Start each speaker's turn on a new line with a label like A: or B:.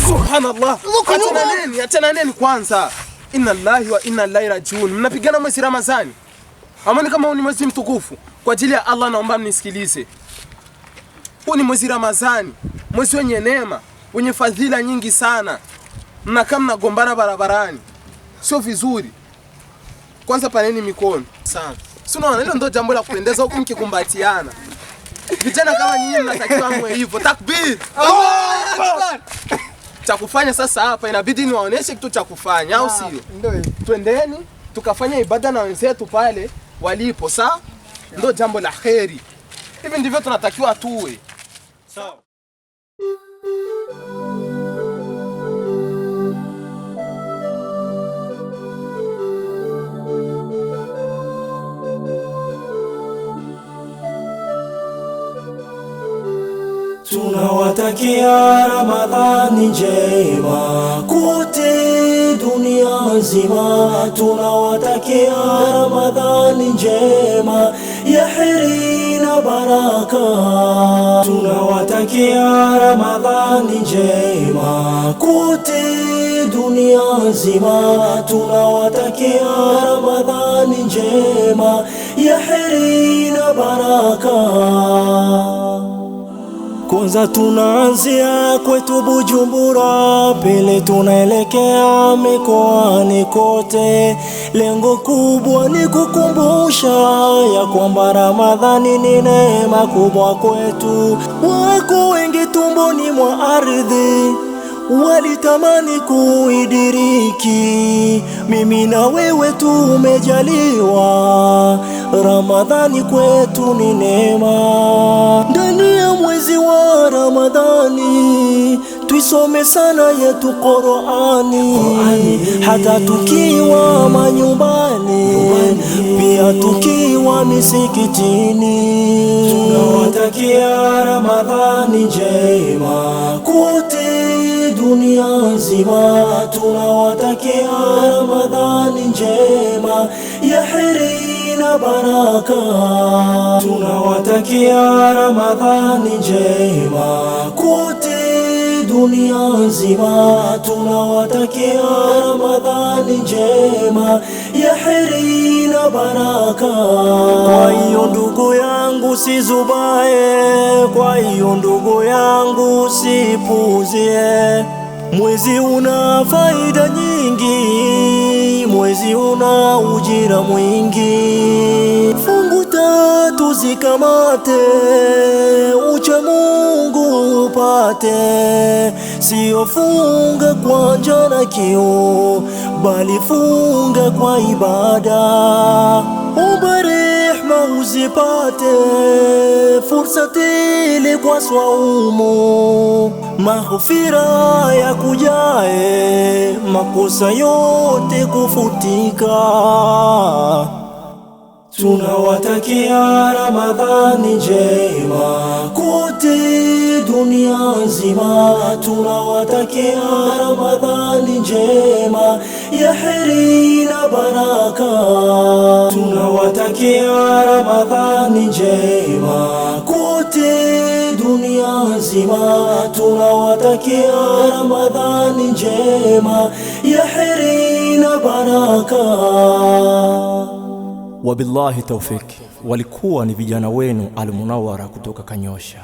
A: Subhanallah. Atana nini kwanza? Inna lillahi wa inna ilaihi rajiun. Mnapigana mwezi Ramadhani. Amani kama ni mwezi mtukufu. Kwa ajili ya Allah naomba mnisikilize. Huu ni mwezi Ramadhani, mwezi wenye neema, wenye fadhila nyingi sana. Mnakaa mnagombana barabarani. Sio vizuri. Kwanza paneni mikono. Sana. Si unaona hilo ndio jambo la kupendeza huku mkikumbatiana. Vijana kama nyinyi mnatakiwa mwe hivyo. Takbir. Allahu Akbar. Cha kufanya sasa hapa inabidi niwaoneshe kitu cha kufanya au sio? Ndio. Twendeni tukafanya ibada na wenzetu pale walipo, sawa? Ndio jambo la kheri. Hivi ndivyo tunatakiwa tuwe. Sawa.
B: Tunawatakia Ramadhani njema kote dunia nzima. Tunawatakia Ramadhani njema ya heri na baraka. Tunawatakia Ramadhani njema kote dunia nzima. Tunawatakia Ramadhani njema ya heri na baraka. Kwanza tunaanzia kwetu Bujumbura, pili tunaelekea mikoani kote. Lengo kubwa ni kukumbusha ya kwamba Ramadhani ni neema kubwa kwetu. Wako wengi tumboni mwa ardhi walitamani kuidiriki, mimi na wewe tumejaliwa. Ramadhani kwetu ni neema. Ndani ya mwezi wa Ramadhani tuisome sana yetu Qur'ani, hata tukiwa manyumbani, pia tukiwa misikitini. Tunawatakia Ramadhani njema kote dunia nzima. Tunawatakia Ramadhani njema ya heri na baraka. Tunawatakia Ramadhani njema kote dunia nzima. Tunawatakia Ramadhani njema ya heri na baraka. Kwa hiyo ndugu yangu sizubae, kwa hiyo ndugu yangu sipuzie. Mwezi una faida nyingi, mwezi una ujira mwingi. Fungu tatu zikamate, ucha Mungu upate. Sio funga kwa njaa na kiu, bali funga kwa ibada. Omba rehema uzipate, fursa tele kwa swaumu. Maghfira ya kujae, makosa yote kufutika. Tunawatakia Ramadhani njema kote dunia nzima. Tunawatakia Ramadhani njema ya heri na baraka. Tunawatakia Ramadhani njema kote dunia nzima. Tunawatakia Ramadhani njema ya heri na baraka.
C: Wabillahi tawfik. Walikuwa ni vijana wenu Al Munawwara kutoka Kanyosha.